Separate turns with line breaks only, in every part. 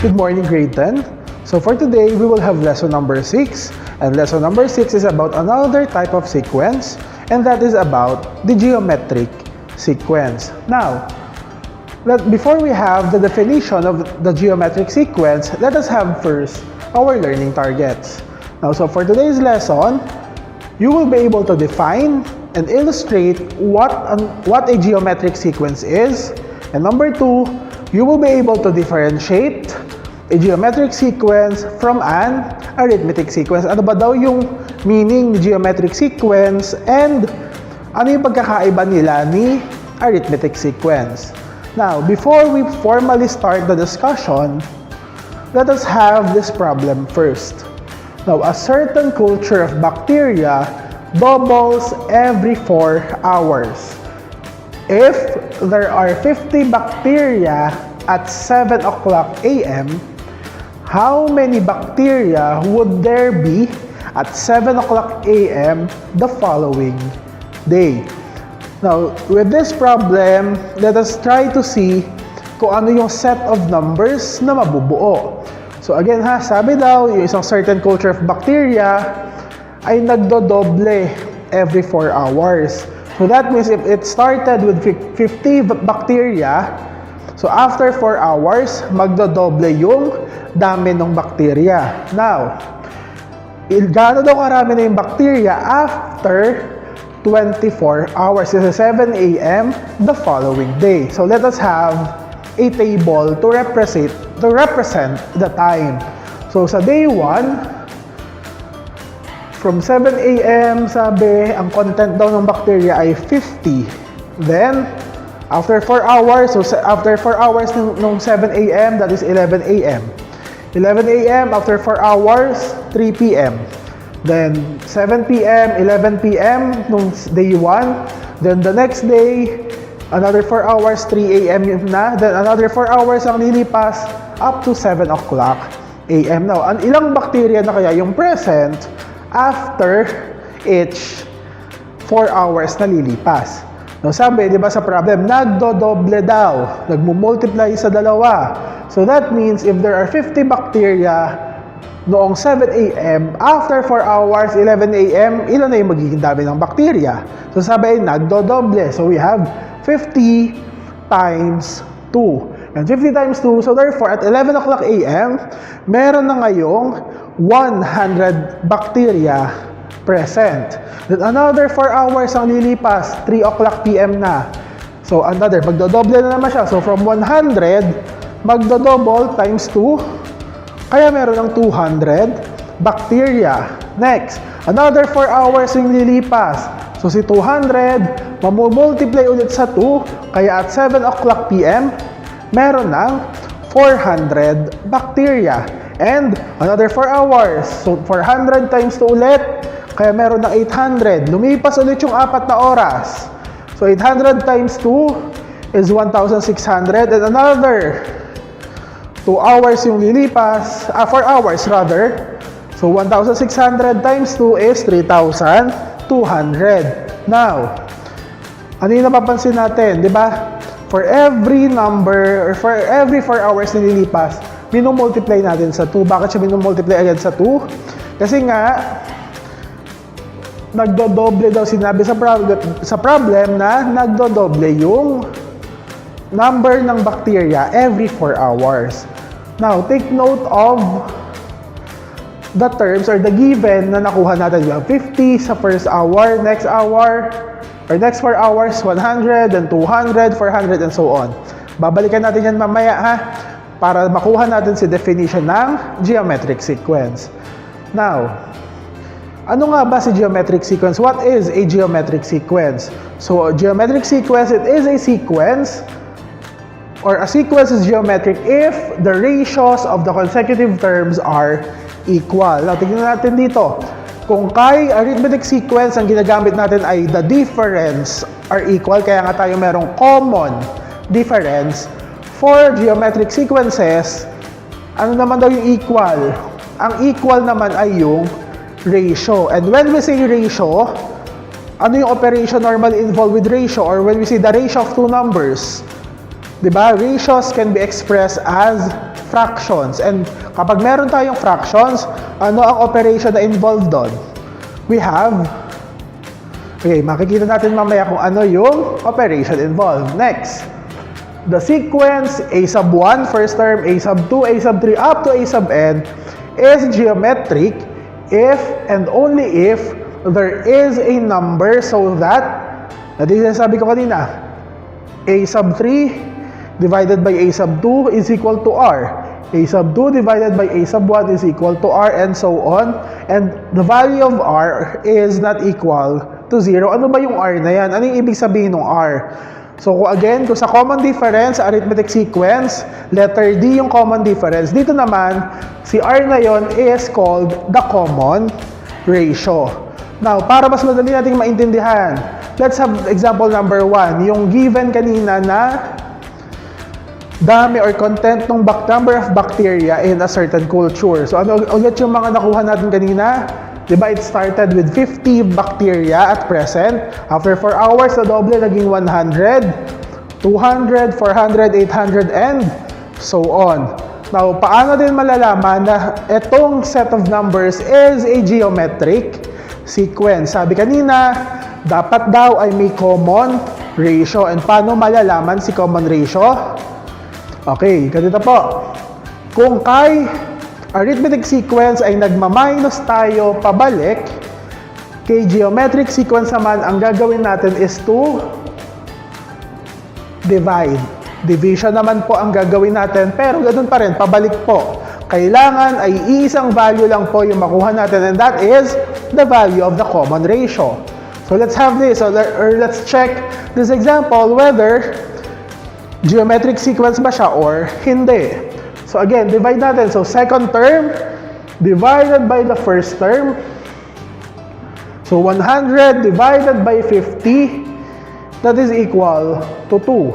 Good morning, grade 10. So for today, we will have lesson number 6. And lesson number 6 is about another type of sequence, and that is about the geometric sequence. Now, before we have the definition of the geometric sequence, let us have first our learning targets. Now, so for today's lesson, you will be able to define and illustrate what a geometric sequence is. And number 2, you will be able to differentiate a geometric sequence from an arithmetic sequence. Ano ba daw yung meaning ni geometric sequence and ano yung pagkakaiba nila ni arithmetic sequence? Now, before we formally start the discussion, let us have this problem first. Now, a certain culture of bacteria doubles every 4 hours. If there are 50 bacteria at 7 o'clock a.m., how many bacteria would there be at 7 o'clock a.m. the following day? Now, with this problem, let us try to see kung ano yung set of numbers na mabubuo. So again ha, sabi daw, yung isang certain culture of bacteria ay nagdodoble every 4 hours. So that means if it started with 50 bacteria, so after 4 hours, magdodoble yung dami ng bacteria. Now, gaano daw karami na yung bacteria after 24 hours? This is 7 a.m. the following day. So let us have a table to represent the time. So sa day 1, from 7 a.m. sabi, ang content daw ng bacteria ay 50. Then, after 4 hours, so after 4 hours nung 7 a.m., that is 11 a.m. 11 a.m., after 4 hours, 3 p.m. Then, 7 p.m., 11 p.m. nung day 1. Then, the next day, another 4 hours, 3 a.m. na. Then, another 4 hours ang lilipas up to 7 o'clock a.m. Now, ilang bacteria na kaya yung present after each 4 hours na lilipas? Now, sabi, di ba sa problem, nagdodoble daw, nagmumultiply sa dalawa. So that means if there are 50 bacteria noong 7 a.m., after 4 hours, 11 a.m., ilan na yung magiging dami ng bacteria? So sabi ay nagdodoble. So we have 50 times 2. And 50 times 2, so therefore at 11 o'clock a.m., meron na ngayong 100 bacteria present. Then another 4 hours ang lilipas, 3 o'clock p.m. na. So another, magdodoble na naman siya. So from 100, magdodouble times 2, kaya meron ng 200 bacteria. Next, another 4 hours yung lilipas. So si 200, mamumultiply ulit sa 2, kaya at 7 o'clock p.m., meron ng 400 bacteria. And another 4 hours, so 400 times 2 ulit, kaya meron ng 800. Lumipas ulit yung 4 na oras. So 800 times 2 is 1,600, and another 2 hours yung lilipas, 4 hours rather. So 1,600 times 2 is 3,200. Now, ano yung napapansin natin, di ba? For every number, or for every 4 hours na lilipas, minumultiply natin sa 2. Bakit siya minumultiply agad sa 2? Kasi nga, nagdodoble daw, sinabi sa problem na nagdodoble yung number ng bacteria every 4 hours. Now, take note of the terms or the given na nakuha natin. We have 50 sa first hour, next hour, or next 4 hours, 100, then 200, 400, and so on. Babalikan natin yan mamaya ha, para makuha natin si definition ng geometric sequence. Now, ano nga ba si geometric sequence? What is a geometric sequence? So, a geometric sequence, it is a sequence, or a sequence is geometric if the ratios of the consecutive terms are equal. Now, tingnan natin dito. Kung kay arithmetic sequence, ang ginagamit natin ay the difference are equal, kaya nga tayo merong common difference. For geometric sequences, ano naman daw yung equal? Ang equal naman ay yung ratio. And when we say ratio, ano yung operation normally involved with ratio? Or when we say the ratio of two numbers, diba? Ratios can be expressed as fractions. And kapag meron tayong fractions, ano ang operation na involved doon? We have, okay, makikita natin mamaya kung ano yung operation involved. Next, the sequence a sub 1, first term, a sub 2, a sub 3, up to a sub n is geometric if and only if there is a number so that, sabi ko kanina, a sub 3 divided by a sub 2 is equal to r. A sub 2 divided by a sub 1 is equal to r, and so on. And the value of r is not equal to 0. Ano ba yung r na yan? Ano yung ibig sabihin ng r? So again, kung sa common difference, arithmetic sequence, letter D yung common difference. Dito naman, si R na yon is called the common ratio. Now, para mas madali nating maintindihan, let's have example number 1. Yung given kanina na dami or content ng number of bacteria in a certain culture. So ano ulit yung mga nakuha natin kanina? Diba, it started with 50 bacteria at present. After 4 hours, na doble, naging 100, 200, 400, 800, and so on. Now, paano din malalaman na itong set of numbers is a geometric sequence? Sabi kanina, dapat daw ay may common ratio. And paano malalaman si common ratio? Okay, ganito po. Kung kay arithmetic sequence ay nagma-minus tayo pabalik, kay geometric sequence naman, ang gagawin natin is to divide. Division naman po ang gagawin natin, pero ganoon pa rin, pabalik po. Kailangan ay isang value lang po yung makuha natin, and that is the value of the common ratio. So let's have this, or let's check this example whether geometric sequence ba siya or hindi. So again, divide natin. So second term divided by the first term. So 100 divided by 50, that is equal to 2.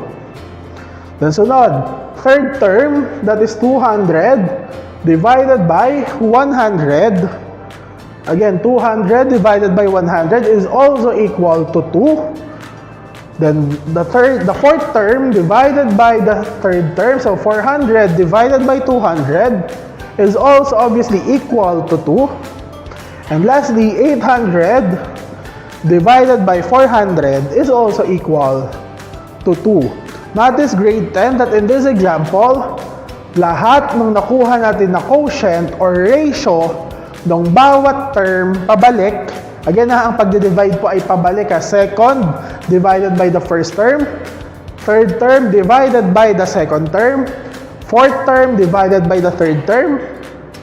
Then sunod, third term, that is 200 divided by 100. Again, 200 divided by 100 is also equal to 2. Then the fourth term divided by the third term, so 400 divided by 200 is also obviously equal to 2. And lastly, 800 divided by 400 is also equal to 2. Notice grade 10 that in this example, lahat ng nakuha natin na quotient or ratio ng bawat term pabalik. Again, ang pagdi-divide po ay pabalik. Second divided by the first term, third term divided by the second term, fourth term divided by the third term,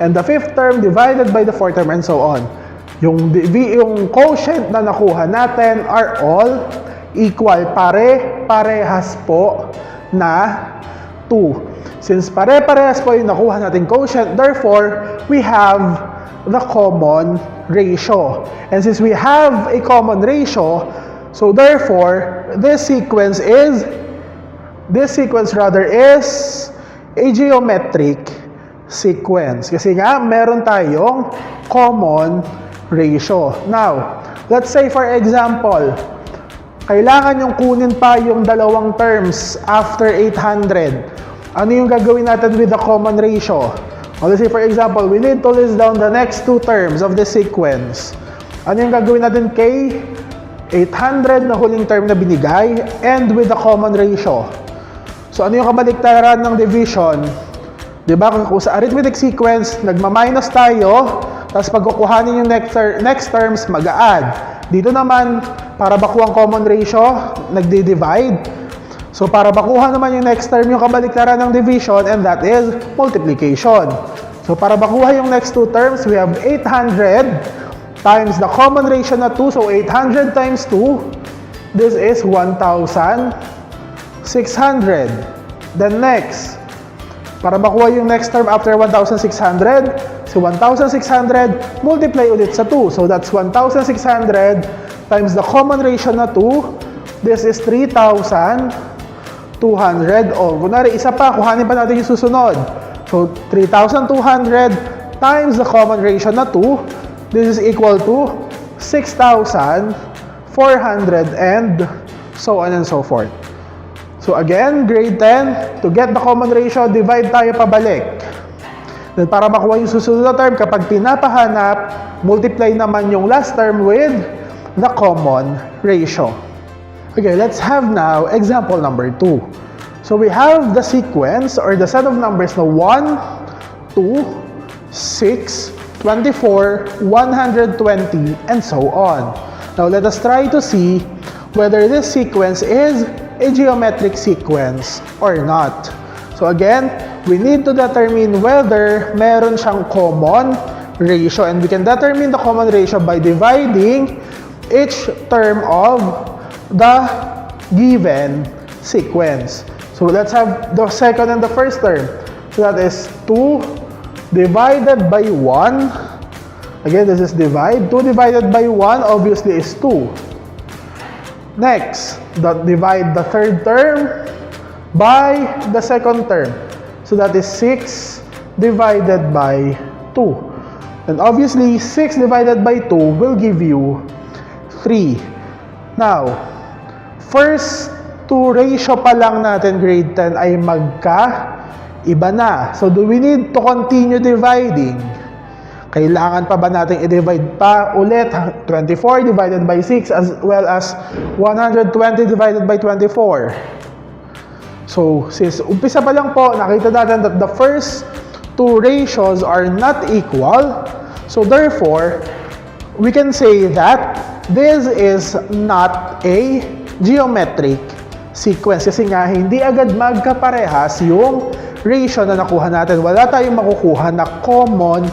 and the fifth term divided by the fourth term, and so on. Yung quotient na nakuha natin are all equal. Parehas po na 2. Since pare-parehas po yung nakuha natin quotient, therefore, we have the common ratio. And since we have a common ratio, so therefore, this sequence is a geometric sequence. Kasi nga, meron tayong common ratio. Now, let's say for example, kailangan yung kunin pa yung dalawang terms after 800. Ano yung gagawin natin with the common ratio? Let's say for example, we need to list down the next two terms of the sequence. Ano yung gagawin natin kay 800 na huling term na binigay and with the common ratio? So ano yung kabaliktaran ng division? Diba? Kung sa arithmetic sequence, nagma-minus tayo, tapos pag kukuhanin yung next terms, mag-a-add. Dito naman, para bakuha ang common ratio, nagdi-divide. So para makuha naman yung next term yung kabaliktaran ng division, and that is multiplication. So para makuha yung next two terms, we have 800 times the common ratio na 2. So 800 times 2, this is 1,600. Then next, para makuha yung next term after 1,600, so 1,600 multiply ulit sa 2. So that's 1,600 times the common ratio na 2. This is 3,200. O, kunwari, isa pa, kuhanin pa natin yung susunod. So, 3,200 times the common ratio na 2. This is equal to 6,400 and so on and so forth. So again, grade 10, to get the common ratio, divide tayo pabalik. Then para makuha yung susunod na term, kapag pinapahanap, multiply naman yung last term with the common ratio. Okay, let's have now example number 2. So we have the sequence or the set of numbers na 1, 2, 6, 24, 120, and so on. Now let us try to see whether this sequence is a geometric sequence or not. So again, we need to determine whether meron siyang common ratio, and we can determine the common ratio by dividing each term of the given sequence. So let's have the second and the first term. So that is 2 divided by 1. Again, this is divide. 2 divided by 1 obviously is 2. Next, divide the third term by the second term. So that is 6 divided by 2. And obviously, 6 divided by 2 will give you 3. Now, first to ratio pa lang natin grade 10 ay magka-iba na. So, do we need to continue dividing? Kailangan pa ba natin i-divide pa ulit 24 divided by 6 as well as 120 divided by 24? So, since umpisa pa lang po, nakita natin that the first two ratios are not equal. So, therefore, we can say that this is not a geometric sequence. Kasi nga, hindi agad magkaparehas yung ratio na nakuha natin. Wala tayong makukuha na common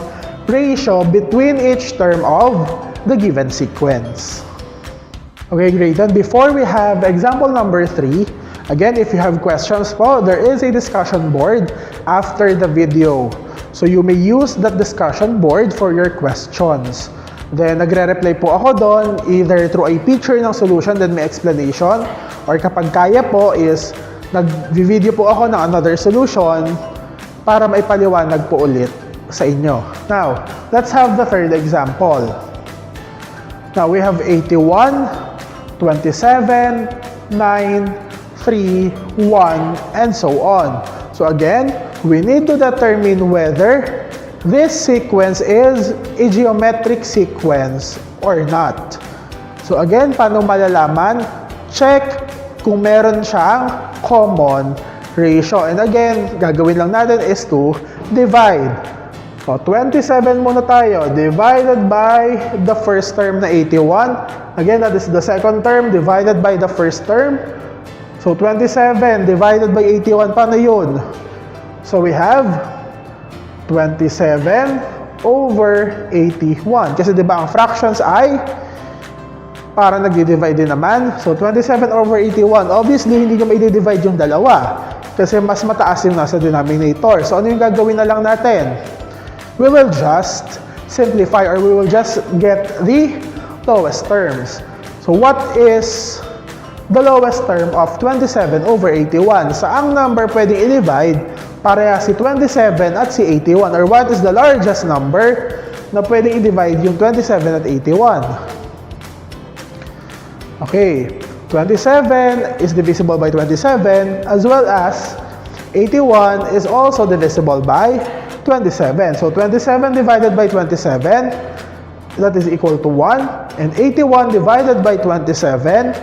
ratio between each term of the given sequence. Okay, great. Then before we have example number 3, again, if you have questions po, there is a discussion board after the video. So you may use that discussion board for your questions. Then nagre-reply po ako doon either through a picture ng solution, then may explanation, or kapag kaya po is nag-video po ako ng another solution para maipaliwanag po ulit sa inyo. Now, let's have the third example. Now, we have 81, 27, 9, 3, 1, and so on. So again, we need to determine whether this sequence is a geometric sequence or not. So again, paano malalaman? Check kung meron siyang common ratio. And again, gagawin lang natin is to divide. So, 27 muna tayo, divided by the first term na 81. Again, that is the second term divided by the first term. So, 27 divided by 81, paano yun? So, we have 27 over 81. Kasi diba ang fractions ay para nag-divide din naman. So, 27 over 81. Obviously, hindi nyo mai-divide yung dalawa. Kasi mas mataas yung nasa denominator. So, ano yung gagawin na lang natin? We will just simplify or we will just get the lowest terms. So, what is the lowest term of 27 over 81? Saang number pwedeng i-divide pareha si 27 at si 81? Or what is the largest number na pwedeng i-divide yung 27 at 81? Okay, 27 is divisible by 27 as well as 81 is also divisible by 27. So 27 divided by 27, that is equal to 1. And 81 divided by 27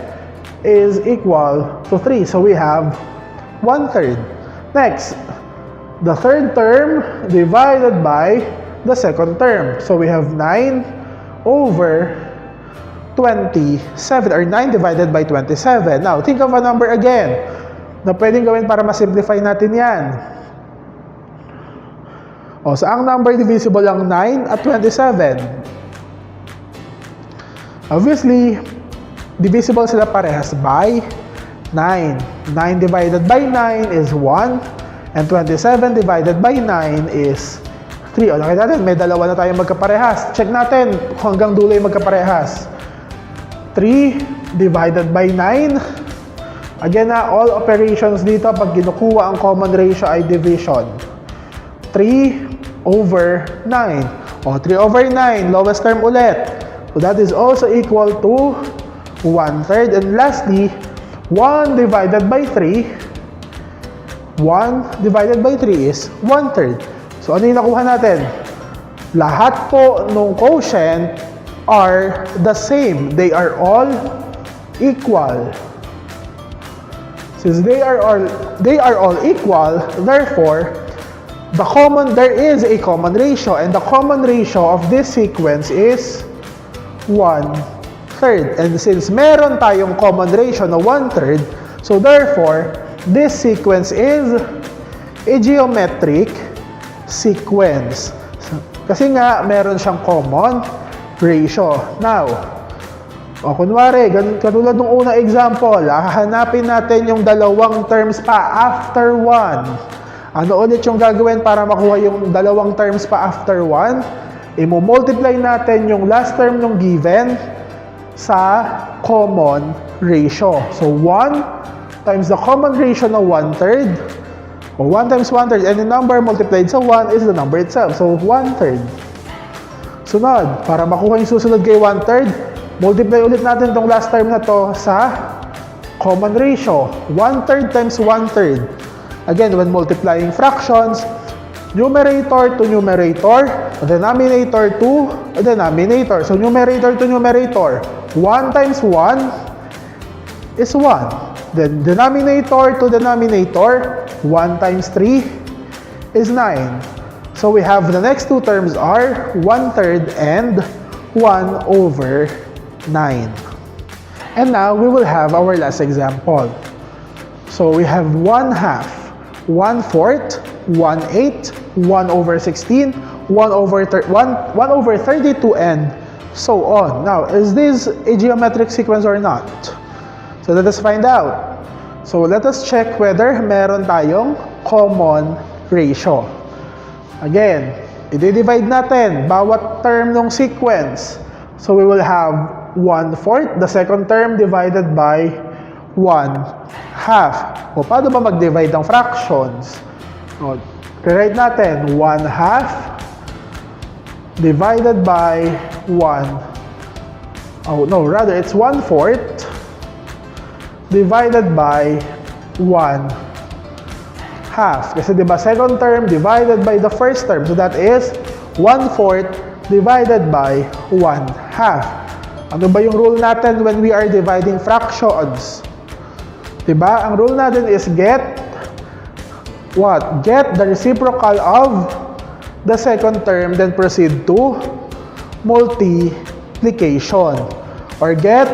is equal to 3. So we have 1/3. Next, the third term divided by the second term. So we have 9 over 27, or 9 divided by 27. Now, think of a number again na pwedeng gawin para ma-simplify natin yan. O, saang number divisible ang 9 at 27? Obviously, divisible sila parehas by 9. 9 divided by 9 is 1, and 27 divided by 9 is 3. O, nakita natin, may dalawa na tayong magkaparehas. Check natin kung hanggang dulo yung magkaparehas. 3 divided by 9. Again na, all operations dito, pag kinukuha ang common ratio ay division. 3 over 9. O, 3 over 9, lowest term ulit. So that is also equal to 1/3. And lastly, 1 divided by 3 1 divided by 3 is 1/3. So ano yung nakuha natin? Lahat po ng quotient are the same. They are all equal. Since they are all equal, therefore, there is a common ratio, and the common ratio of this sequence is 1/3. And since meron tayong common ratio na 1/3, so therefore, this sequence is a geometric sequence. Kasi nga, meron siyang common ratio. Now, kunwari, katulad ng unang example, hahanapin natin yung dalawang terms pa after 1. Ano ulit yung gagawin para makuha yung dalawang terms pa after 1? I-multiply natin yung last term ng given sa common ratio. So, 1 times the common ratio na 1/3, o 1 times 1/3, and the number multiplied sa 1 is the number itself. So, 1/3. Sunod, para makuha yung susunod kay 1/3, multiply ulit natin itong last term na to sa common ratio. 1/3 times 1/3. Again, when multiplying fractions, numerator to numerator, denominator to denominator. So, numerator to numerator, 1 times 1 is 1. Then, denominator to denominator, 1 times 3 is 9. So, we have the next two terms are 1/3 and 1/9. And now, we will have our last example. So, we have 1/2, 1/4, 1/8, 1/16, 1/32, and so on. Now, is this a geometric sequence or not? So, let us find out. So, let us check whether meron tayong common ratio. Again, i-divide natin bawat term ng sequence. So, we will have 1/4, the second term divided by 1/2. O, paano ba mag-divide ng fractions? O, rewrite natin, 1/2 divided by it's 1/4 divided by 1/2. Kasi diba, second term divided by the first term. So that is 1/4 divided by 1/2. Ano ba yung rule natin when we are dividing fractions? Diba? Ang rule natin is get what? Get the reciprocal of the second term, then proceed to multiplication. Or get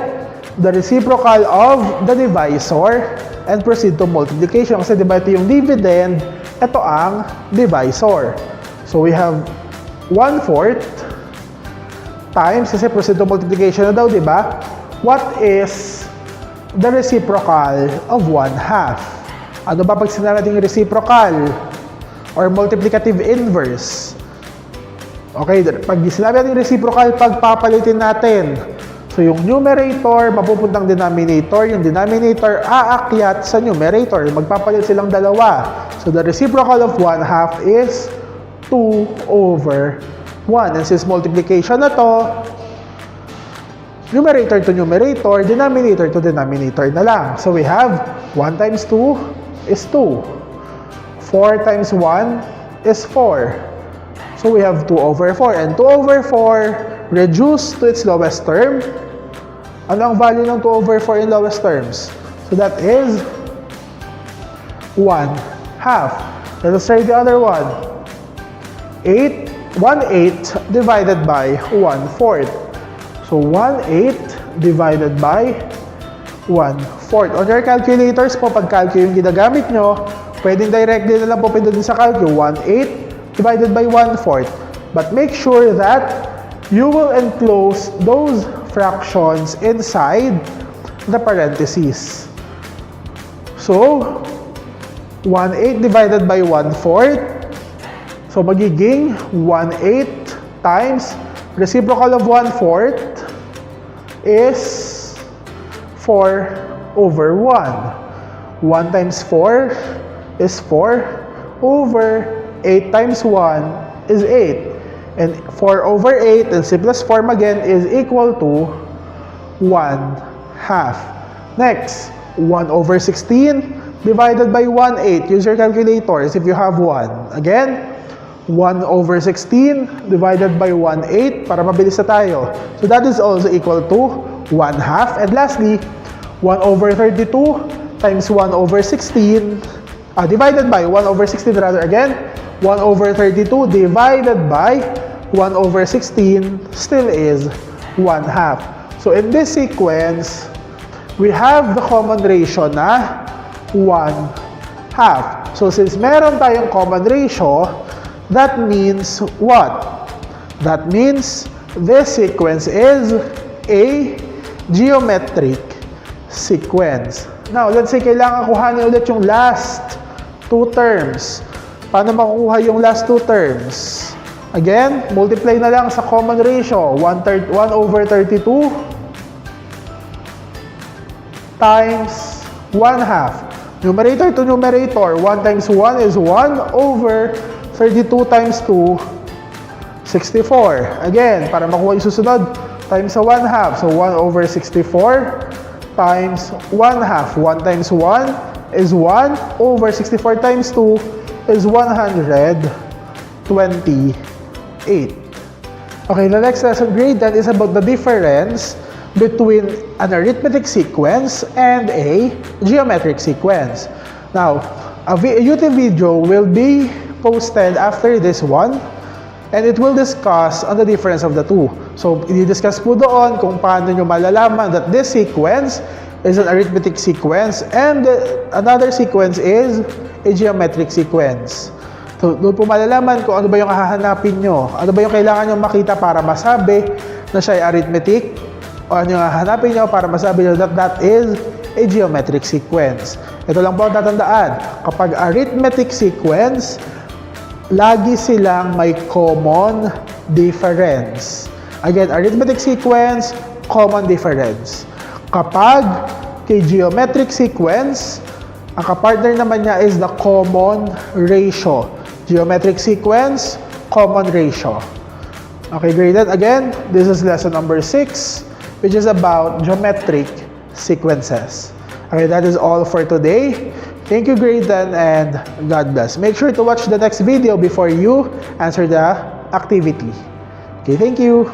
the reciprocal of the divisor and proceed to multiplication. Kasi diba ito yung dividend, ito ang divisor. So we have 1/4 times, kasi proceed to multiplication na daw, diba? What is the reciprocal of 1/2? Ano ba pag sinabi natin reciprocal or multiplicative inverse? Okay, pag sinabi natin reciprocal, pagpapalitin natin. So, yung numerator, mapupuntang denominator. Yung denominator, aakyat sa numerator. Magpapalit silang dalawa. So, the reciprocal of 1/2 is 2/1. And since multiplication na to, numerator to numerator, denominator to denominator na lang. So, we have 1 times 2 is 2. 4 times 1 is 4. So, we have 2/4. And 2/4 reduced to its lowest term. Ano ang value ng 2/4 in lowest terms? So, that is 1/2. Let us try the other one. 1/8 divided by 1/4. So, 1/8 divided by 1/4. On your calculators po, pag calculate yung ginagamit nyo, pwedeng directly na lang po pindutin sa calculate. 1/8 divided by 1/4. But make sure that you will enclose those fractions inside the parentheses. So, 1/8 divided by 1/4. So, magiging 1/8 times reciprocal of 1/4 is 4/1. 1 times 4 is 4/8 times 1 is 8. And 4/8 in simplest form again is equal to 1/2. Next, 1/16 divided by 1/8. Use your calculators if you have one. Again, 1/16 divided by 1/8 para mabilis na tayo. So that is also equal to 1/2. And lastly, 1/32 times 1/16 divided by 1/16 rather again. 1/32 divided by 1/16 still is 1/2. So in this sequence, we have the common ratio na 1/2. So since meron tayong common ratio, that means what? That means this sequence is a geometric sequence. Now, let's say kailangan kuhanin ulit yung last two terms. Paano makukuha yung last two terms? Again, multiply na lang sa common ratio. 1/32 times 1/2. Numerator to numerator, 1 times 1 is 1/32 times 2, 64. Again, para makuha yung susunod, times sa 1/2. So 1/64 times 1/2. 1 times 1 is 1/64 times 2 is 128. Okay, the next lesson grade that is about the difference between an arithmetic sequence and a geometric sequence. Now, a YouTube video will be posted after this one and it will discuss on the difference of the two. So, i-discuss po doon kung paano nyo malalaman that this sequence is an arithmetic sequence and another sequence is a geometric sequence. So, doon po malalaman kung ano ba yung hahanapin nyo. Ano ba yung kailangan nyo makita para masabi na siya ay arithmetic o ano yung hahanapin nyo para masabi nyo that that is a geometric sequence. Ito lang po ang tatandaan. Kapag arithmetic sequence, lagi silang may common difference. Again, arithmetic sequence, common difference. Kapag kay geometric sequence, ang kapartner naman niya is the common ratio. Geometric sequence, common ratio. Okay, graded. Again, this is lesson number 6, which is about geometric sequences. Okay, that is all for today. Thank you, grade 10, and God bless. Make sure to watch the next video before you answer the activity. Okay, thank you.